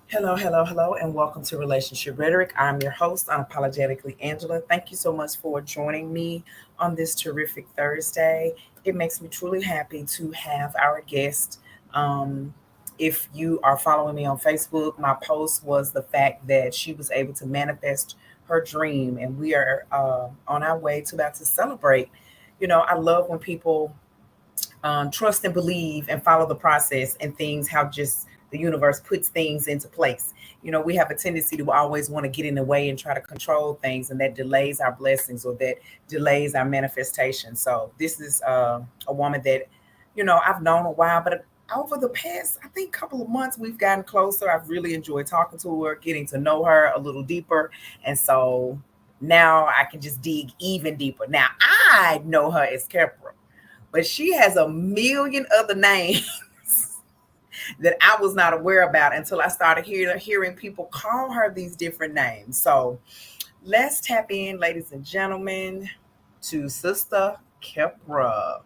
Hello, hello, hello, and welcome to Relationship Rhetoric. I'm your host, Unapologetically Angela. Thank you so much for joining me on this terrific Thursday. It makes me truly happy to have our guest. Um, if you are following me on Facebook, my post was the fact that she was able to manifest her dream, and we are on our way to about to celebrate. I love when people trust and believe and follow the process and things how just the universe puts things into place. We have a tendency to always want to get in the way and try to control things, and that delays our blessings or that delays our manifestation. So this is a woman that I've known a while, but over the past, I think, couple of months, we've gotten closer. I've really enjoyed talking to her, getting to know her a little deeper, and so now I can just dig even deeper. Now I know her as KhepeRa, but she has a million other names that I was not aware about until I started hearing people call her these different names. So let's tap in, ladies and gentlemen, to Sistah KhepeRa.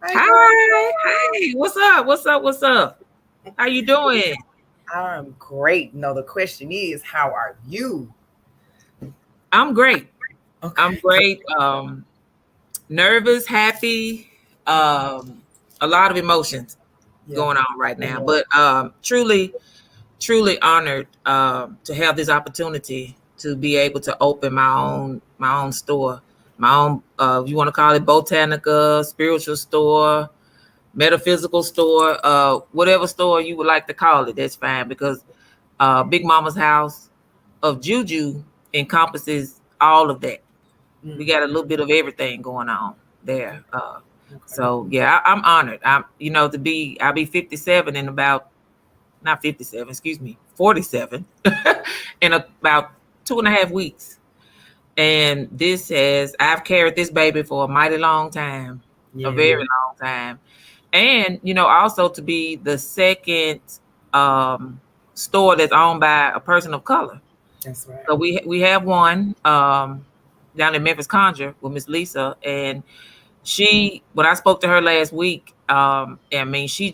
Hi, girl. Hi, hey, what's up? What's up? What's up? How you doing? I'm great. No, the question is, how are you? I'm great. Okay. I'm great. Nervous, happy, a lot of emotions Yeah. going on right now. But truly, truly honored to have this opportunity to be able to open my own store, my own you want to call it Botanica, spiritual store, metaphysical store, whatever store you would like to call it, that's fine because Big Mama's house of Juju encompasses all of that. We Mm, got a little bit of everything going on there. okay. So yeah, I'm honored. I'll be 57 in about not 57, excuse me, 47 in about 2.5 weeks. And I've carried this baby for a mighty long time, a Yeah. very long time. And also to be the second um, store that's owned by a person of color. That's right. So we have one down in Memphis Conjure with Miss Lisa, and when I spoke to her last week, I mean she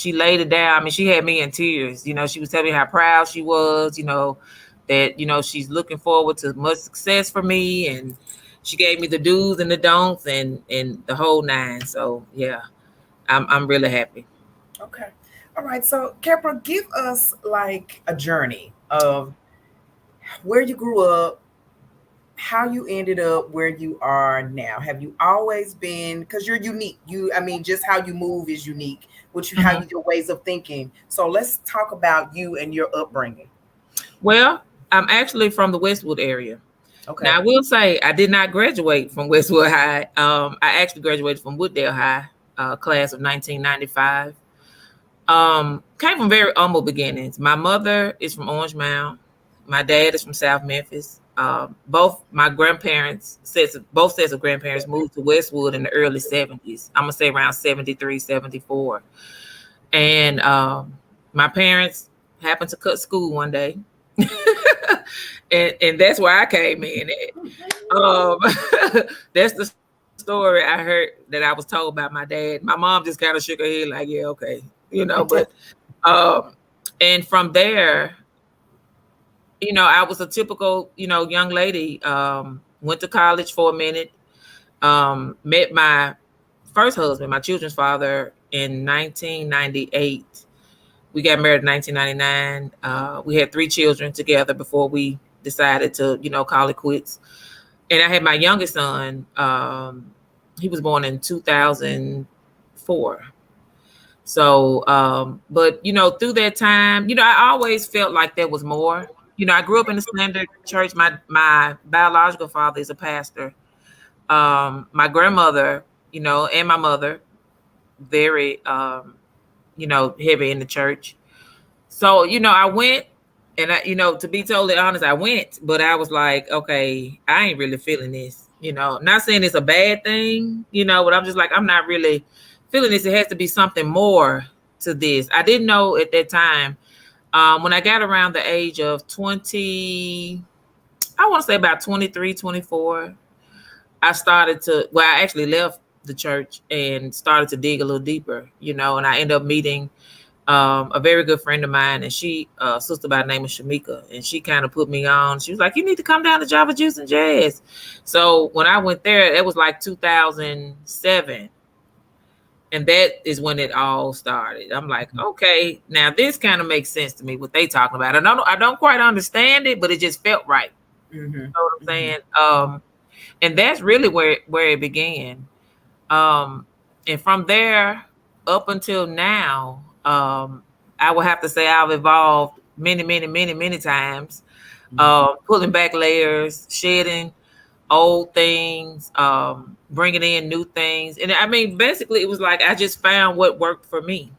laid it down. I mean she had me in tears. She was telling me how proud she was. That she's looking forward to much success for me, and she gave me the do's and the don'ts and the whole nine. So yeah, I'm really happy. Okay. All right. So, KhepeRa, give us like a journey of where you grew up, how you ended up where you are now. Have you always been, because you're unique, I mean, just how you move is unique, how Mhm. you, your ways of thinking. So let's talk about you and your upbringing. Well, I'm actually from the Westwood area. Okay. Now, I will say I did not graduate from Westwood High. I actually graduated from Wooddale High, class of 1995. Came from very humble beginnings. My mother is from Orange Mound. My dad is from South Memphis. Both my both sets of grandparents moved to Westwood in the early 70s. I'm gonna say around 73, 74. And my parents happened to cut school one day, and that's where I came in at. That's the story I heard that I was told by my dad. My mom just kind of shook her head like, yeah, okay, but um, and from there, I was a typical, young lady. Went to college for a minute. Met my first husband, my children's father, in 1998. We got married in 1999. We had 3 children together before we decided to, call it quits. And I had my youngest son. He was born in 2004. So, but through that time, I always felt like there was more. I grew up in a standard church. My biological father is a pastor. My grandmother, and my mother, very heavy in the church. So, I went, and to be totally honest, I went, but I was like, okay, I ain't really feeling this. Not saying it's a bad thing, but I'm just like, I'm not really feeling this. It has to be something more to this. I didn't know at that time. When I got around the age of 20, I want to say about 23, 24, I actually left the church and started to dig a little deeper, and I ended up meeting a very good friend of mine, and she sister by the name of Shamika, and she kind of put me on. She was like, "You need to come down to Java Juice and Jazz." So when I went there, it was like 2007, and that is when it all started. I'm like, okay, now this kind of makes sense to me what they talking about. I don't quite understand it, but it just felt right. Mm-hmm. You know what I'm saying? And that's really where it began. And from there up until now, I would have to say I've evolved many times, pulling back layers, shedding old things, bringing in new things. And I mean, basically, it was like I just found what worked for me.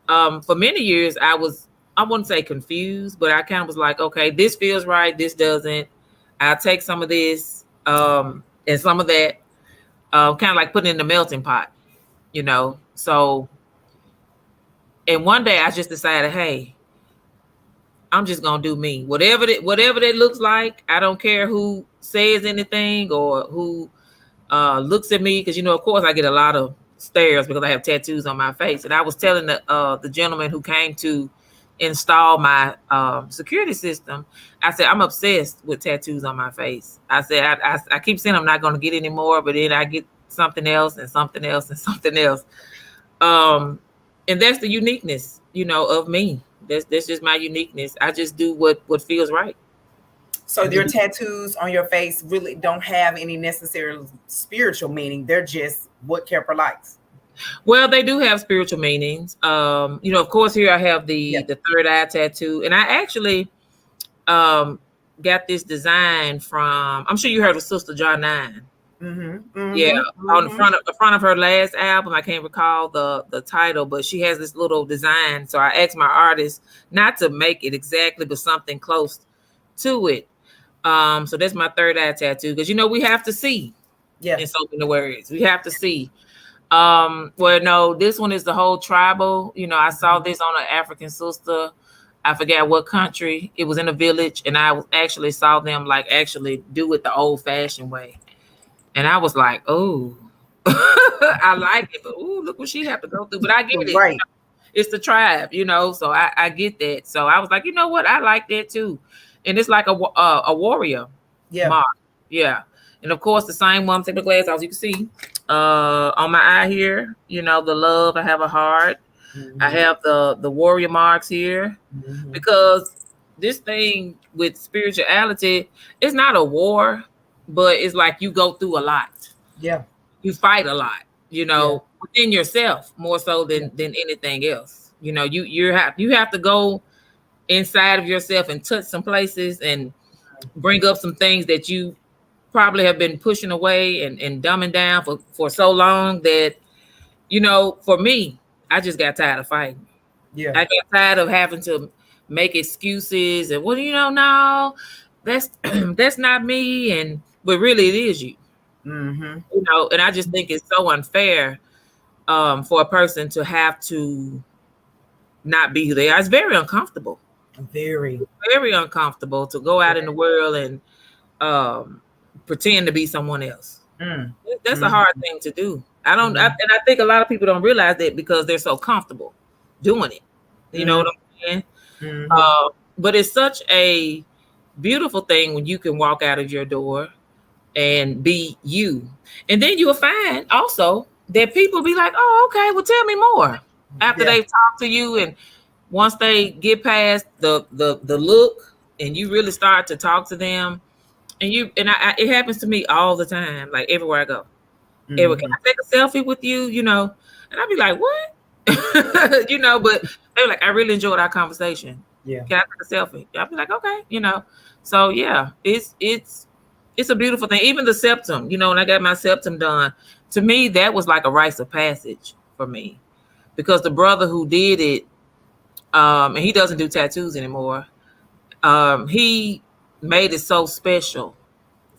For many years, I wouldn't say confused, but I kind of was like, okay, this feels right, this doesn't. I'll take some of this and some of that, kind of like putting in the melting pot, you know. So, and one day I just decided, hey, I'm just gonna do me. Whatever that looks like. I don't care who says anything or who looks at me, because of course I get a lot of stares because I have tattoos on my face. And I was telling the gentleman who came to install my security system, I said, I'm obsessed with tattoos on my face. I said, I keep saying I'm not going to get any more, but then I get something else and something else and something else. And that's the uniqueness, of me. That's just my uniqueness. I just do what feels right. So your tattoos on your face really don't have any necessary spiritual meaning. They're just what KhepeRa likes. Well, they do have spiritual meanings. Of course, here I have the third eye tattoo, and I actually got this design from. I'm sure you heard of Sister J9. Yeah, on the front of her last album, I can't recall the title, but she has this little design. So I asked my artist not to make it exactly, but something close to it. So that's my third eye tattoo, because we have to see. Yeah. In so many words, we have to see. Well, no, this one is the whole tribal. I saw this on an African sister. I forget what country. It was in a village, and I actually saw them actually do it the old-fashioned way. And I was like, oh, I like it, but look what she have to go through. But I get it. Right. It's the tribe, so I get that. So I was like, you know what? I like that too. And it's like a warrior mark. Yeah. And of course, the same one, take the glass off, you can see on my eye here, the love, I have a heart. I have the warrior marks here, because this thing with spirituality, it's not a war, but it's like you go through a lot. Yeah. You fight a lot, within yourself more so than anything else. You have to go inside of yourself and touch some places and bring up some things that you probably have been pushing away and dumbing down for so long that, for me, I just got tired of fighting. Yeah. I got tired of having to make excuses and, no, that's not me. But really it is you. And I just think it's so unfair for a person to have to not be who they are. It's very uncomfortable. Very uncomfortable to go out in the world and pretend to be someone else. That's a hard thing to do. And I think a lot of people don't realize that because they're so comfortable doing it. You know what I'm saying? But it's such a beautiful thing when you can walk out of your door and be you. And then you'll find also that people be like, oh, okay, well, tell me more. After they've talked to you, and once they get past the look and you really start to talk to them, and it happens to me all the time, like everywhere I go. Can I take a selfie with you? And I'd be like, what? But they're like, I really enjoyed our conversation. Yeah. Can I take a selfie? I'd be like, okay, So yeah, it's a beautiful thing. Even the septum, when I got my septum done, to me, that was like a rites of passage for me, because the brother who did it, and he doesn't do tattoos anymore. He made it so special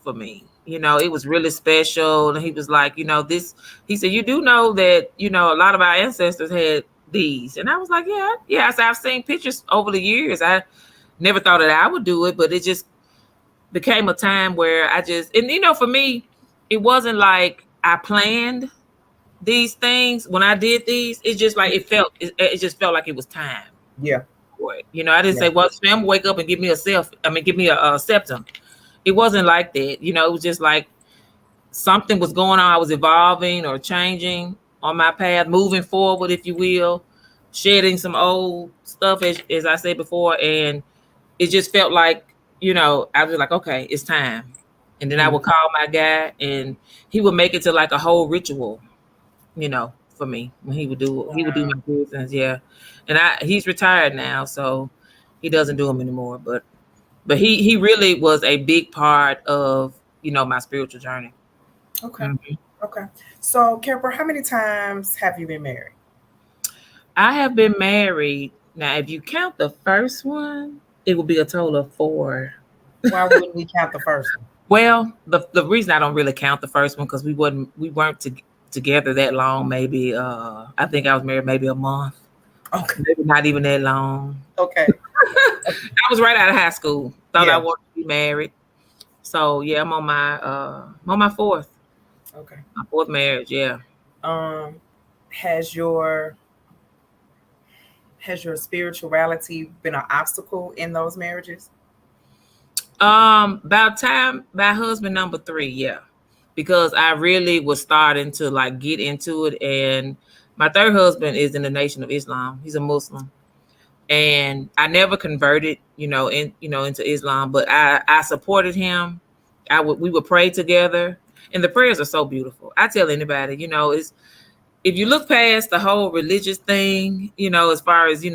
for me. It was really special. And he was like, he said, you do know that, a lot of our ancestors had these. And I was like, yeah. I said, I've seen pictures over the years. I never thought that I would do it, but it just became a time where for me, it wasn't like I planned these things, when I did these, it's just like it just felt like it was time. Yeah. For it. You know, I didn't say, well, Sam, wake up and give me give me a septum. It wasn't like that. You know, it was just like something was going on. I was evolving or changing on my path, moving forward, if you will, shedding some old stuff, as I said before. And it just felt like, you know, I was like, okay, it's time. And then I would call my guy and he would make it to like a whole ritual, you know, for me when he would do my business. Yeah. And he's retired now, so he doesn't do them anymore. But he really was a big part of, you know, my spiritual journey. Okay. Okay. So, KhepeRa, how many times have you been married? I have been married. Now, if you count the first one, it will be a total of 4. Why wouldn't we count the first one? Well, the reason I don't really count the first one because we weren't together that long. Maybe I think I was married maybe a month. Okay. Maybe not even that long. Okay. I was right out of high school. Thought I wanted to be married. So yeah, I'm on my 4th. Okay. My 4th marriage, yeah. Has your spirituality been an obstacle in those marriages? About husband number 3, yeah. Because I really was starting to like get into it. And my 3rd husband is in the Nation of Islam. He's a Muslim. And I never converted, into Islam, but I supported him. We would pray together, and the prayers are so beautiful. I tell anybody, it's if you look past the whole religious thing, as far as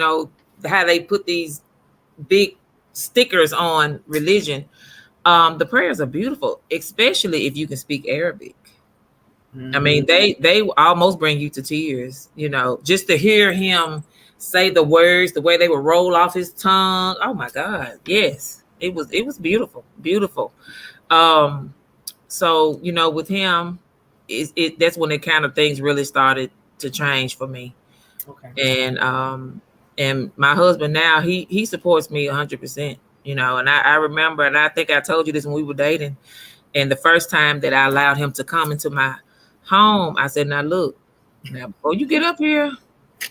how they put these big stickers on religion, the prayers are beautiful, especially if you can speak Arabic. I mean, they almost bring you to tears, just to hear him say the words, the way they would roll off his tongue. Oh my God. Yes. It was beautiful. Beautiful. So, with him, that's when the kind of things really started to change for me. Okay. And my husband now, he supports me 100%, and I remember, and I think I told you this when we were dating, and the first time that I allowed him to come into my home, I said, now look, now before you get up here,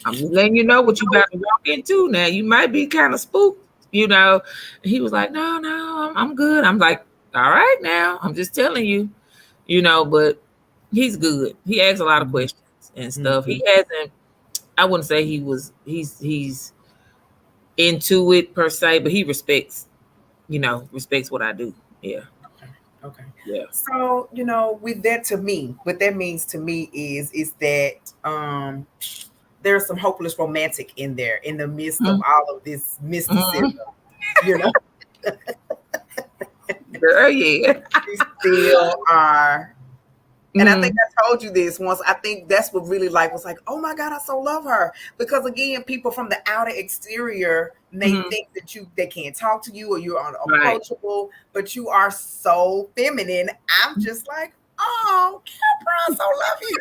I'm just letting you know what you about to walk into. Now you might be kind of spooked, And he was like, no, I'm good. I'm like, all right, now I'm just telling you, but he's good. He asks a lot of questions and stuff. He hasn't, I wouldn't say he's into it per se, but he respects what I do. Yeah. Okay. Yeah. So, with that, to me, what that means to me is that there's some hopeless romantic in there in the midst of all of this mysticism, Girl, yeah. We still are. And I think I told you this once. I think that's what really was like, oh my God, I so love her. Because again, people from the outer exterior may think that they can't talk to you or you're unapproachable, but you are so feminine. I'm just like, oh, KhepeRa, I so love you.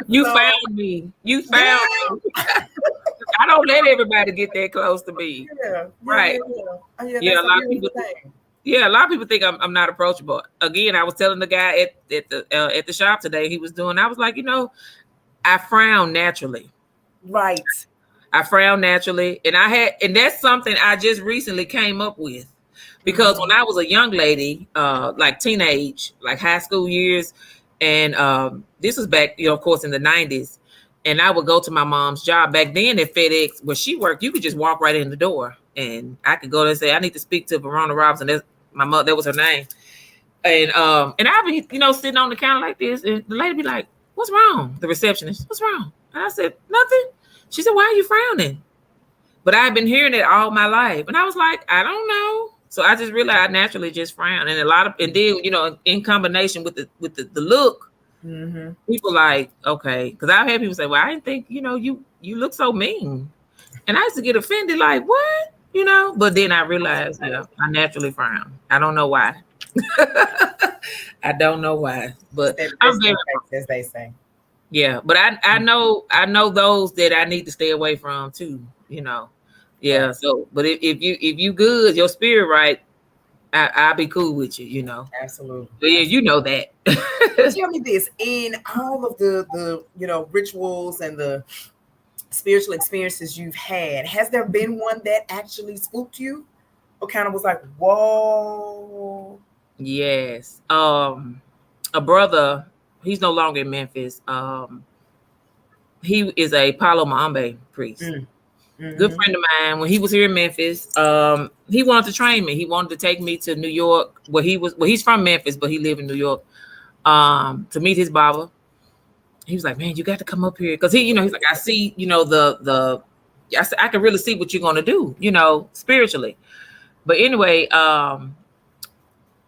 You found me. You found me. I don't let everybody get that close to me. Yeah. Right. Yeah, a lot of people think. Yeah, a lot of people think I'm not approachable. Again, I was telling the guy at the shop today, he was doing. I was like, I frown naturally. Right. I frown naturally, and that's something I just recently came up with, because when I was a young lady, like teenage, like high school years, and this was back, of course, in the 90s, and I would go to my mom's job back then at FedEx where she worked. You could just walk right in the door, and I could go there and say, I need to speak to Verona Robinson. That's my mother. That was her name. And I'd be, sitting on the counter like this, and the lady be like, "What's wrong?" The receptionist, "What's wrong?" And I said, "Nothing." She said, "Why are you frowning?" But I've been hearing it all my life, and I was like, "I don't know." So I just realized I naturally just frown, and then in combination with the look, people like, okay, because I've had people say, "Well, I didn't think you look so mean," and I used to get offended, like, what? But then I realized, I naturally frown. I don't know why. I don't know why, but I'm very, as they say. Yeah, but I know those that I need to stay away from too. Yeah. So, but if you good, your spirit right, I'll be cool with you, you know. Absolutely. But yeah, you know that. Tell me this: in all of the rituals and the spiritual experiences you've had, has there been one that actually spooked you, or kind of was like, whoa? Yes. A brother, he's no longer in Memphis. He is a Palo Mambe priest. Mm. Good Mm-hmm. friend of mine. When he was here in Memphis, he wanted to train me. He wanted to take me to New York, where he's from Memphis, but he lived in New York, to meet his Baba. He was like, man, you got to come up here. Cause he's like, I see, I can really see what you're going to do, spiritually. But anyway,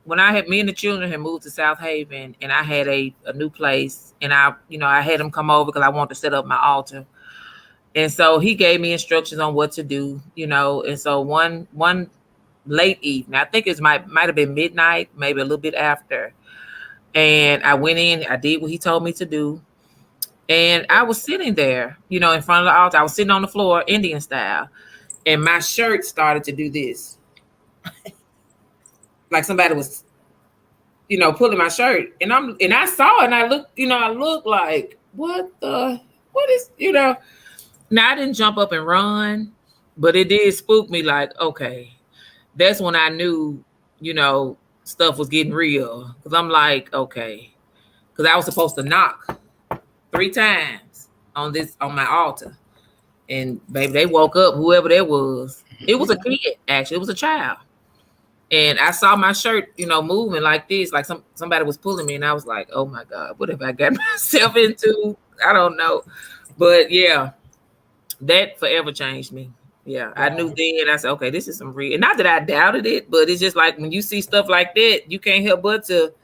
when me and the children had moved to South Haven, and I had a new place, and I had him come over because I wanted to set up my altar. And so he gave me instructions on what to do, and so one late evening, I think it might have been midnight, maybe a little bit after. And I went in, I did what he told me to do. And I was sitting there, in front of the altar. I was sitting on the floor, Indian style, and my shirt started to do this. Like somebody was, pulling my shirt. And I saw it, and I looked like, what is. Now I didn't jump up and run, but it did spook me, like, okay. That's when I knew, stuff was getting real. Cause I'm like, okay. Cause I was supposed to knock 3 times on my altar. And baby, they woke up, whoever that was. It was a kid, actually. It was a child. And I saw my shirt, moving like this, like somebody was pulling me. And I was like, oh my God, what have I got myself into? I don't know. But yeah, that forever changed me. Yeah, I knew then. I said, okay, this is some real. And not that I doubted it, but it's just like when you see stuff like that, you can't help but to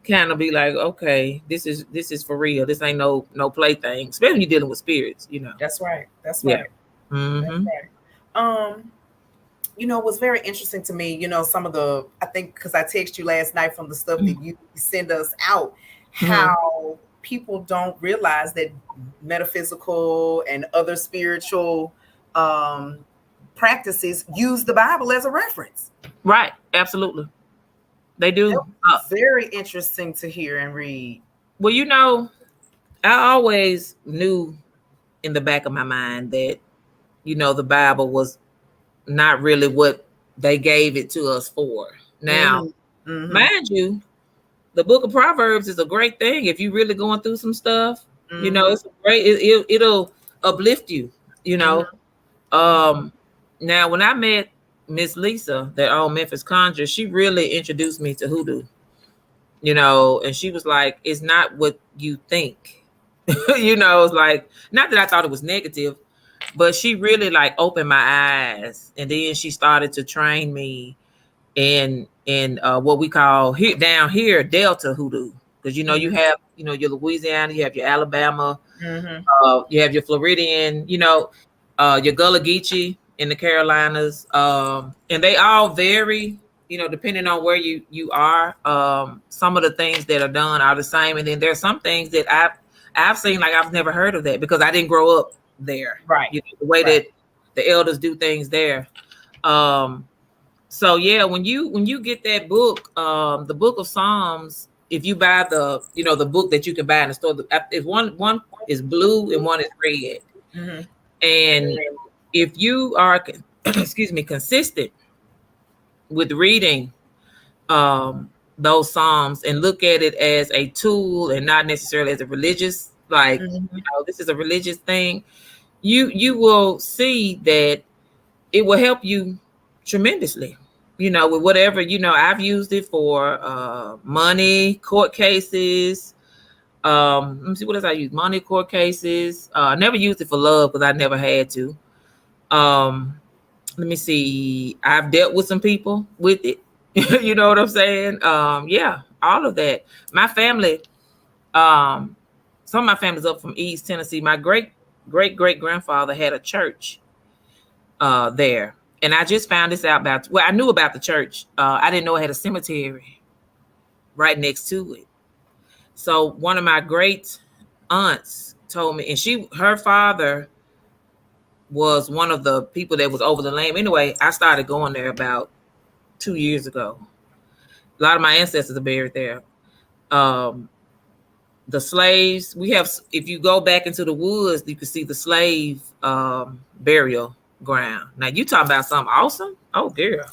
kind of be like, okay, this is for real. This ain't no plaything, especially when you're dealing with spirits. That's right. That's Yeah. right. Mm-hmm. That's right. It was very interesting to me, some of I think because I texted you last night from the stuff that you send us out, how people don't realize that metaphysical and other spiritual practices use the Bible as a reference. Right. Absolutely. They do. Very interesting to hear and read. Well, I always knew in the back of my mind that, the Bible was not really what they gave it to us for. Now, mind you, the book of Proverbs is a great thing. If you're really going through some stuff, it's great. It'll uplift you, Now, when I met Miss Lisa, that owned Memphis Conjure, she really introduced me to hoodoo, and she was like, it's not what you think. It's like, not that I thought it was negative, but she really like opened my eyes. And then she started to train me in what we call down here Delta hoodoo. Because you have your Louisiana, you have your Alabama, you have your Floridian, your Gullah Geechee in the Carolinas, and they all vary, depending on where you are. Some of the things that are done are the same, and then there's some things that I've seen like I've never heard of that because I didn't grow up there, right? The way that the elders do things there. So yeah, when you get that book, the Book of Psalms, if you buy the book that you can buy in the store, if one is blue and one is red, and if you are, consistent with reading those Psalms and look at it as a tool and not necessarily as a religious, like, this is a religious thing, you will see that it will help you tremendously, with whatever, I've used it for money, court cases. Let me see, what else I use? Money, court cases. I never used it for love because I never had to. Let me see. I've dealt with some people with it. You know what I'm saying? Yeah, all of that. My family, some of my family's up from East Tennessee. My great grandfather had a church there. And I just found this out I knew about the church. I didn't know it had a cemetery right next to it. So one of my great aunts told me, and her father was one of the people that was over the land. Anyway, I started going there about 2 years ago. A lot of my ancestors are buried there. Um, the slaves, we have, if you go back into the woods, you can see the slave burial ground. Now you talking about something awesome? Oh girl,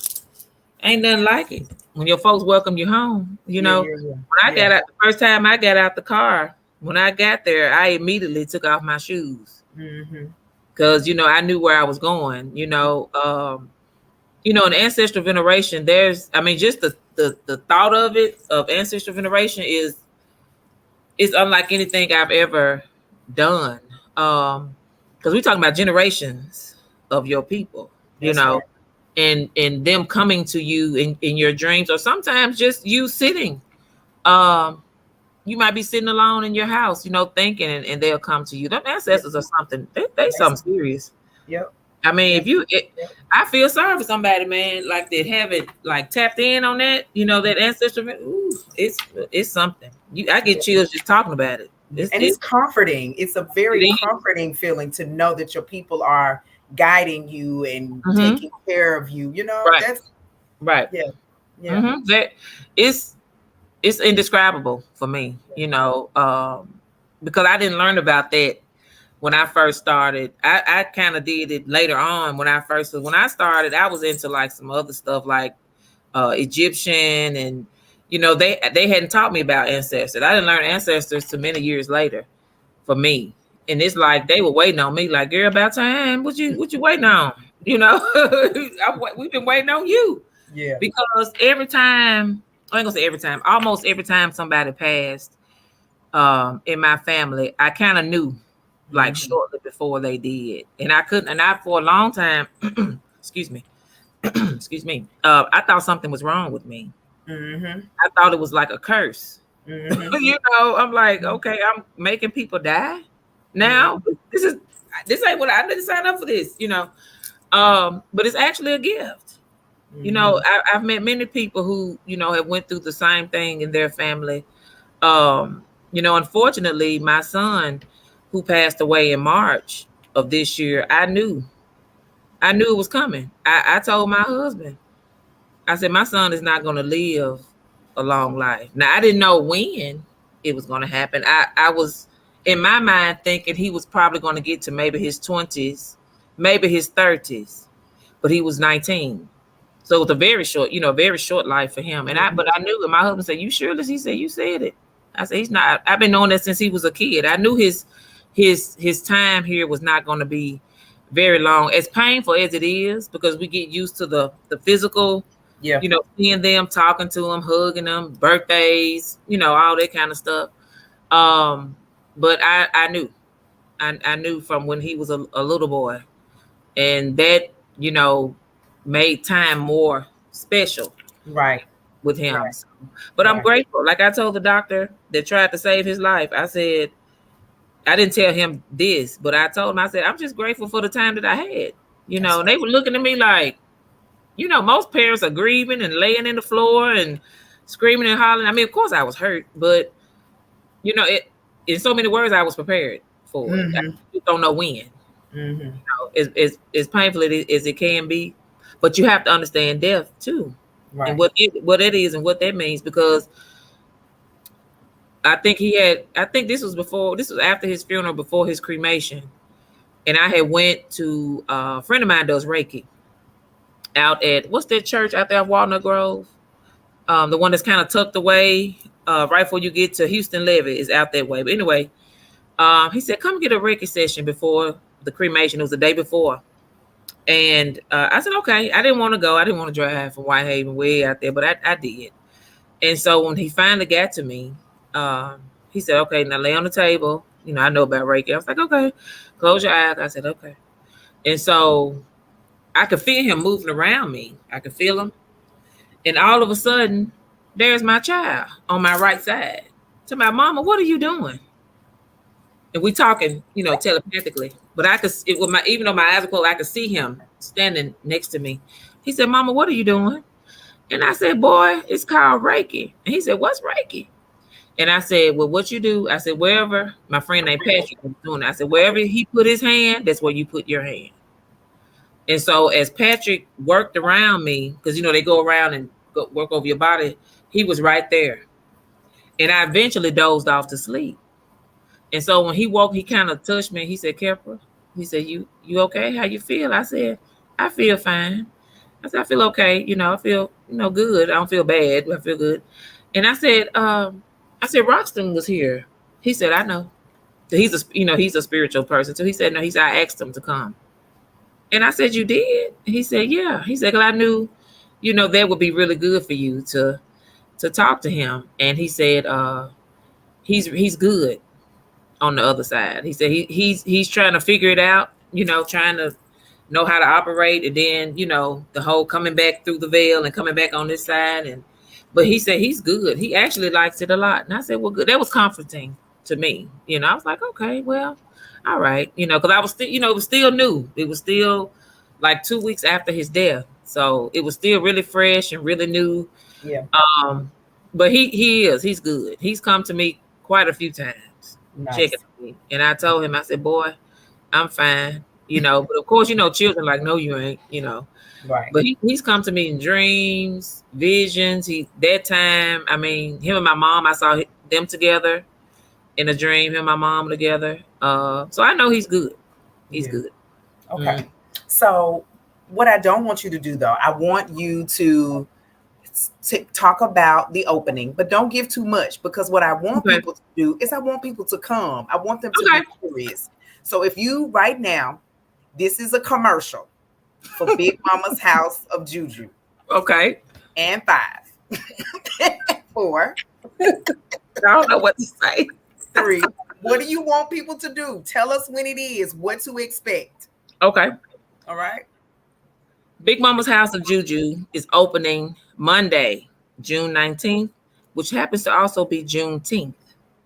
ain't nothing like it. When your folks welcome you home, when I got out, the first time I got out the car, when I got there, I immediately took off my shoes. Because, I knew where I was going, in ancestral veneration, just the thought of it, of ancestral veneration is unlike anything I've ever done. Because we're talking about generations of your people, right. and them coming to you in your dreams, or sometimes just you sitting. You might be sitting alone in your house, thinking, and they'll come to you. Them ancestors are something, they something serious. Yep. I mean, I feel sorry for somebody, man, like that haven't like tapped in on that, that ancestral. Ooh, it's something. I get chills just talking about it. It's comforting. It's a very comforting feeling to know that your people are guiding you and taking care of you. Right. That's right. Yeah. That it's indescribable for me, because I didn't learn about that when I first started. I kind of did it later on when I started. I was into like some other stuff like Egyptian, and they hadn't taught me about ancestors. I didn't learn ancestors till many years later for me. And it's like they were waiting on me, like, girl, about time. What you waiting on? We've been waiting on you. Yeah. Because every time, I ain't gonna say every time, almost every time somebody passed in my family, I kind of knew like shortly before they did. And I for a long time, excuse me, I thought something was wrong with me. I thought it was like a curse. I'm like, okay, I'm making people die now. This ain't what I didn't sign up for this, but it's actually a gift. I've met many people who, have went through the same thing in their family. Unfortunately, my son, who passed away in March of this year, I knew it was coming. I told my husband, I said, my son is not going to live a long life. Now, I didn't know when it was going to happen. I was in my mind thinking he was probably going to get to maybe his 20s, maybe his 30s, but he was 19. So it was a very short life for him. But I knew it. My husband said, "You sure?" He said, "You said it." I said, "He's not. I've been knowing that since he was a kid. I knew his time here was not going to be very long. As painful as it is, because we get used to the physical, seeing them, talking to them, hugging them, birthdays, all that kind of stuff. But I knew, I knew from when he was a little boy, and that made time more special, right, with him. Right. But I'm grateful. Like I told the doctor that tried to save his life, I said, I didn't tell him this, but I told him, I said, I'm just grateful for the time that I had. And they were looking at me like, most parents are grieving and laying in the floor and screaming and hollering. I mean, of course I was hurt, but it, in so many words, I was prepared for it. I just don't know when. As painful as it can be, but you have to understand death too, right. And what it is and what that means, because I think this was after his funeral, before his cremation, and I had went to a friend of mine does Reiki out at, what's that church out there, Walnut Grove, the one that's kind of tucked away right before you get to Houston Levy is out that way. But anyway, he said, come get a Reiki session before the cremation. It was the day before. And I said, okay. I didn't want to go. I didn't want to drive from Whitehaven way out there, but I did. And so when he finally got to me, he said, okay, now lay on the table. I know about Reiki. I was like, okay, close your eyes. I said, okay. And so I could feel him moving around me. I could feel him. And all of a sudden, there's my child on my right side. To my mama, what are you doing? And we talking, telepathically. But I could, even though my eyes were closed, I could see him standing next to me. He said, Mama, what are you doing? And I said, boy, it's called Reiki. And he said, what's Reiki? And I said, well, what you do? I said, wherever, my friend named Patrick was doing it. I said, wherever he put his hand, that's where you put your hand. And so as Patrick worked around me, because they go around and work over your body, he was right there. And I eventually dozed off to sleep. And so when he woke, he kind of touched me. He said, "KhepeRa," he said, "You okay? How you feel?" I said, "I feel fine." I said, "I feel okay. I feel, good. I don't feel bad. I feel good." And I said, "Roxton was here." He said, "I know." He's a spiritual person. So he said, "No." He said, "I asked him to come." And I said, "You did?" He said, "Yeah." He said, "Cause I knew, that would be really good for you to talk to him." And he said, he's good on the other side. He said he's trying to figure it out, trying to know how to operate, and then the whole coming back through the veil and coming back on this side. But he said he's good. He actually likes it a lot. And I said, "Well, good." That was comforting to me. I was like, "Okay, well, all right," because I was still, it was still new. It was still like 2 weeks after his death, so it was still really fresh and really new. Yeah. But he's good. He's come to me quite a few times, Nice. checking on me, and I told him, I said, "Boy, I'm fine." But of course, children like, "No, you ain't." Right. But he's come to me in dreams, visions. That time, I mean, him and my mom, I saw them together in a dream. Him and my mom together. So I know he's good. He's good. Okay. So what I don't want you to do, though, I want you to talk about the opening, but don't give too much, because what I want people to do is I want people to come. I want them to be curious. So if you right now, this is a commercial for Big Mama's House of Juju. Okay. And 5. 4. I don't know what to say. 3. What do you want people to do? Tell us when it is, what to expect. Okay. All right. Big Mama's House of Juju is opening Monday, June 19th, which happens to also be Juneteenth,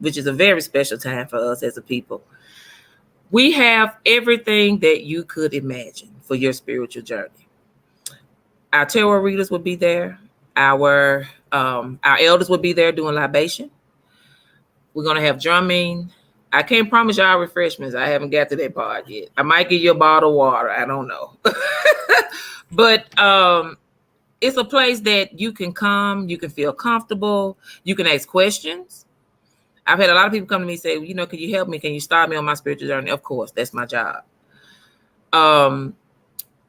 which is a very special time for us as a people. We have everything that you could imagine for your spiritual journey. Our tarot readers will be there. Our elders will be there doing libation. We're going to have drumming. I can't promise y'all refreshments. I haven't got to that part yet. I might give you a bottle of water. I don't know. But it's a place that you can come. You can feel comfortable. You can ask questions. I've had a lot of people come to me and say, "Can you help me? Can you start me on my spiritual journey?" Of course, that's my job.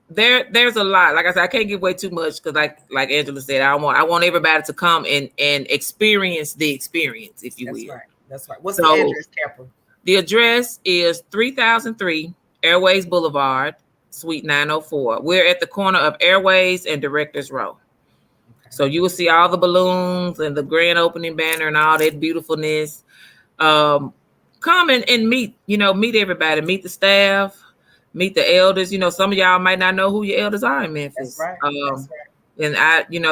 There's a lot. Like I said, I can't give away too much because, like Angela said, I want everybody to come and experience the experience, if you will. That's right. What's the address, KhepeRa? The address is 3003 Airways Boulevard, Suite 904. We're at the corner of Airways and Directors Row. Okay. So you will see all the balloons and the grand opening banner and all that beautifulness. Come and meet everybody, meet the staff, meet the elders. Some of y'all might not know who your elders are in Memphis. That's right. That's right. And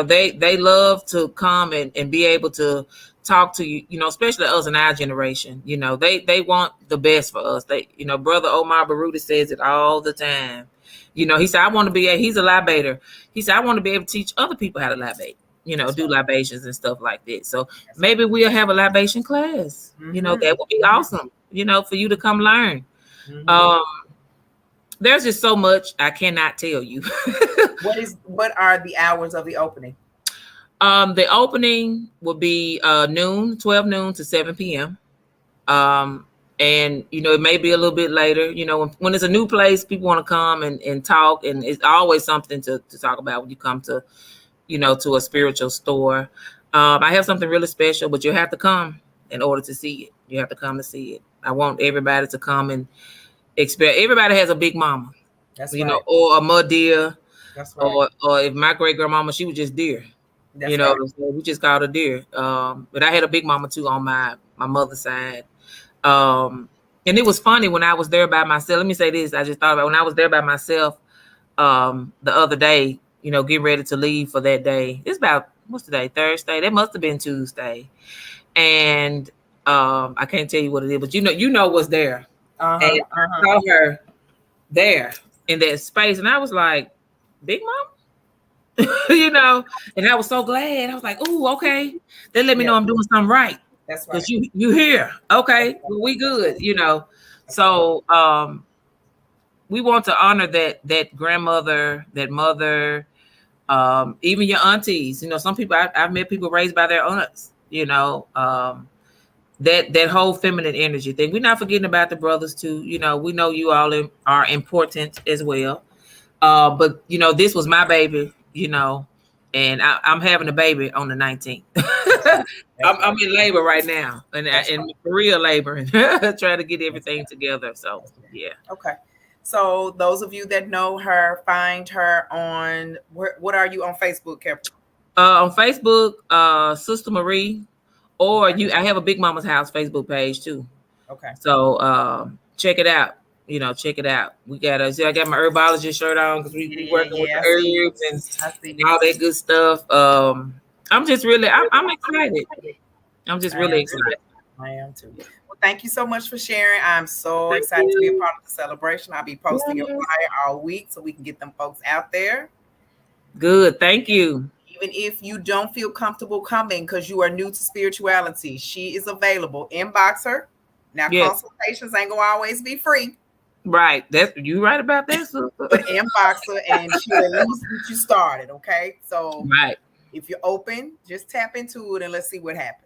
they love to come and be able to talk to you, especially us in our generation. They want the best for us. Brother Omar Baruti says it all the time. He said, he's a libator. He said, I want to be able to teach other people how to libate, do libations and stuff like that. So maybe we'll have a libation class. Mm-hmm. That would be awesome, for you to come learn. Mm-hmm. There's just so much I cannot tell you. What are the hours of the opening? The opening will be 12 noon to 7 p.m. And, it may be a little bit later. When it's a new place, people want to come and talk. And it's always something to talk about when you come to, to a spiritual store. I have something really special, but you have to come in order to see it. You have to come to see it. I want everybody to come and experience. Everybody has a big mama. That's right. Or a mud deer. That's right. Or if my great grandmama, she was just deer. That's right. We just called her deer. But I had a big mama too on my mother's side. And it was funny when I was there by myself. Let me say this. I just thought about when I was there by myself the other day, getting ready to leave for that day. It's about, what's today? Thursday. That must have been Tuesday. And I can't tell you what it is, but you know what's there. And I saw her there in that space. And I was like, Big Mama? And I was so glad. I was like, "Ooh, okay." They let me know I'm doing something right. That's right. Because you here. Okay, well, we good, So we want to honor that grandmother, that mother, even your aunties. You know, some people I've met people raised by their aunts. You know, that whole feminine energy thing. We're not forgetting about the brothers too. You know, we know you all are important as well. But you know, this was my baby. You know, and I'm having a baby on the 19th. That's right. That's I'm right. in labor right now, and That's in right. real labor, trying to get That's everything right. together. So That's right. yeah. Okay. So those of you that know her, find her on what are you on Facebook, KhepeRa? On Facebook, Sister Marie, or Okay. you. I have a Big Mama's House Facebook page too. Okay. So check it out. You know, check it out. We got see, I got my herbologist shirt on because Yeah, we yeah, working with yeah. the I see you. herbs I see and you. all that good stuff. I'm just really I'm excited. I'm just I really am too. excited. I am too. Well, thank you so much for sharing. I'm so Thank excited to be a you. part of the celebration. I'll be posting your Yes. flyer all week so we can get them folks out there. Good. Thank you. Even if you don't feel comfortable coming because you are new to spirituality, she is available. Inbox her. Now, Yes. consultations ain't gonna always be free, Right. That's you right about that, sister. but inbox her and she'll at least get you started. Okay. So Right. if you're open, just tap into it and let's see what happens.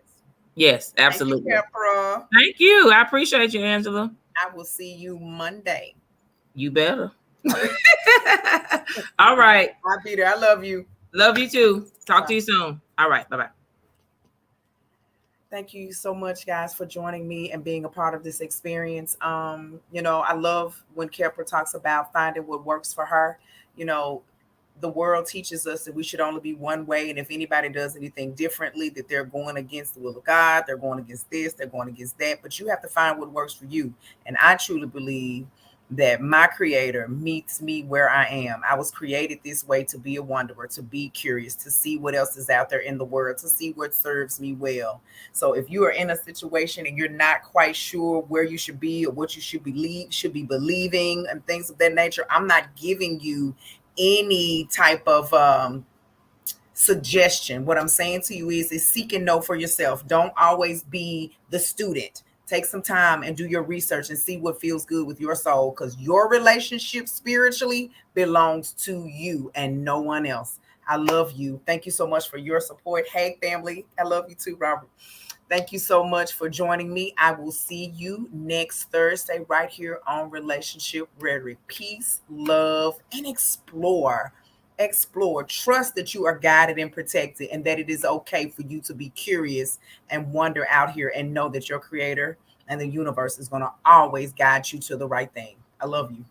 Yes, Thank you, absolutely. KhepeRa. Thank you. I appreciate you, Angela. I will see you Monday. You better. All right. I'll be there. I love you. Love you too. Talk to Bye. you soon. All right. Bye-bye. Thank you so much, guys, for joining me and being a part of this experience. I love when KhepeRa talks about finding what works for her. You know, the world teaches us that we should only be one way, and if anybody does anything differently, that they're going against the will of God, they're going against this, they're going against that. But you have to find what works for you. And I truly believe that my creator meets me where I am. I was created this way to be a wanderer, to be curious, to see what else is out there in the world, to see what serves me well. So if you are in a situation and you're not quite sure where you should be or what you should be believing and things of that nature, I'm not giving you any type of suggestion. What I'm saying to you is seek and know for yourself. Don't always be the student. Take some time and do your research and see what feels good with your soul, because your relationship spiritually belongs to you and no one else. I love you. Thank you so much for your support. Hey, family. I love you too, Robert. Thank you so much for joining me. I will see you next Thursday right here on Relationship Rhetoric. Peace, love, and explore. Explore. Trust that you are guided and protected and that it is okay for you to be curious and wander out here and know that your creator and the universe is going to always guide you to the right thing. I love you.